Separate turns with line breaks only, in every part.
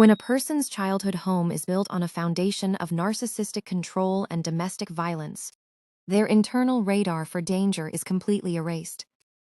When a person's childhood home is built on a foundation of narcissistic control and domestic violence, their internal radar for danger is completely erased.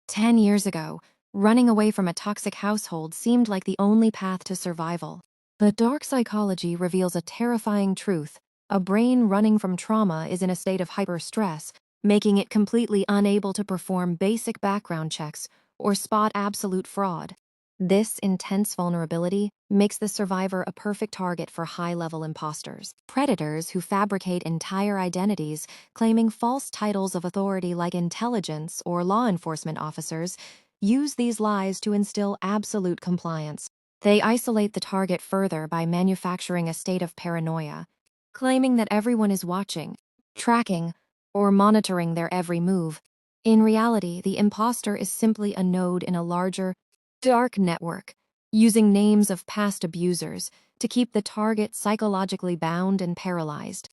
10 years ago, running away from a toxic household seemed like the only path to survival. But dark psychology reveals a terrifying truth. A brain running from trauma is in a state of hyperstress, making it completely unable to perform basic background checks or spot absolute fraud. This intense vulnerability makes the survivor a perfect target for high-level imposters, predators who fabricate entire identities, claiming false titles of authority like intelligence or law enforcement officers. Use these lies to instill absolute compliance. They isolate the target further by manufacturing a state of paranoia, claiming that everyone is watching, tracking, or monitoring their every move. In reality, the imposter is simply a node in a larger, dark network, using names of past abusers to keep the target psychologically bound and paralyzed.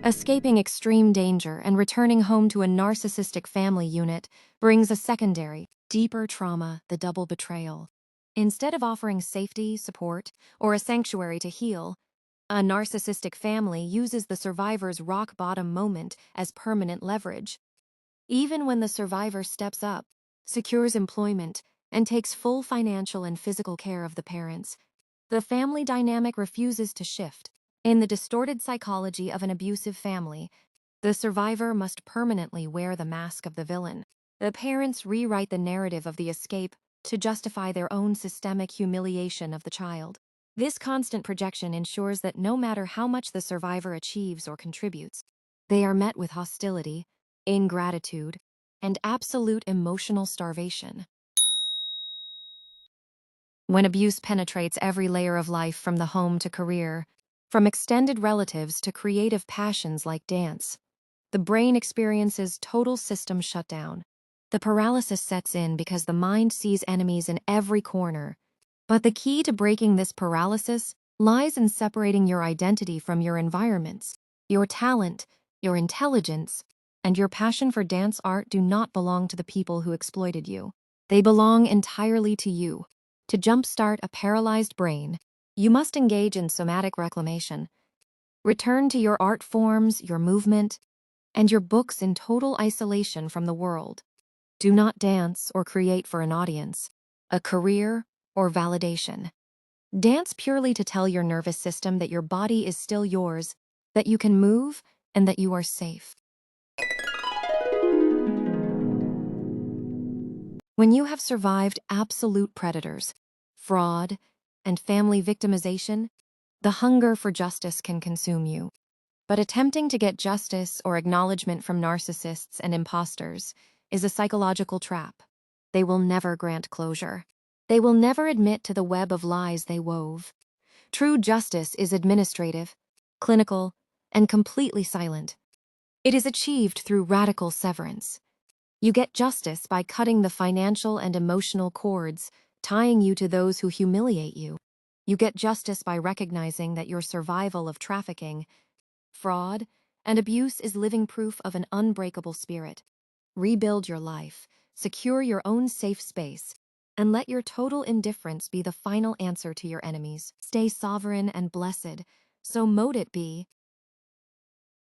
Escaping extreme danger and returning home to a narcissistic family unit brings a secondary, deeper trauma, the double betrayal. Instead of offering safety, support, or a sanctuary to heal, a narcissistic family uses the survivor's rock-bottom moment as permanent leverage. Even when the survivor steps up, secures employment, and takes full financial and physical care of the parents, the family dynamic refuses to shift. In the distorted psychology of an abusive family, the survivor must permanently wear the mask of the villain. The parents rewrite the narrative of the escape to justify their own systemic humiliation of the child. This constant projection ensures that no matter how much the survivor achieves or contributes, they are met with hostility, ingratitude, and absolute emotional starvation. When abuse penetrates every layer of life from the home to career, from extended relatives to creative passions like dance, the brain experiences total system shutdown. The paralysis sets in because the mind sees enemies in every corner. But the key to breaking this paralysis lies in separating your identity from your environments. Your talent, your intelligence, and your passion for dance art do not belong to the people who exploited you. They belong entirely to you. To jumpstart a paralyzed brain, you must engage in somatic reclamation. Return to your art forms, your movement, and your books in total isolation from the world. Do not dance or create for an audience, a career, or validation. Dance purely to tell your nervous system that your body is still yours, that you can move, and that you are safe. When you have survived absolute predators, fraud, and family victimization, the hunger for justice can consume you. But attempting to get justice or acknowledgement from narcissists and imposters is a psychological trap. They will never grant closure. They will never admit to the web of lies they wove. True justice is administrative, clinical, and completely silent. It is achieved through radical severance. You get justice by cutting the financial and emotional cords, tying you to those who humiliate you. You get justice by recognizing that your survival of trafficking, fraud, and abuse is living proof of an unbreakable spirit. Rebuild your life, secure your own safe space, and let your total indifference be the final answer to your enemies. Stay sovereign and blessed, so mote it be.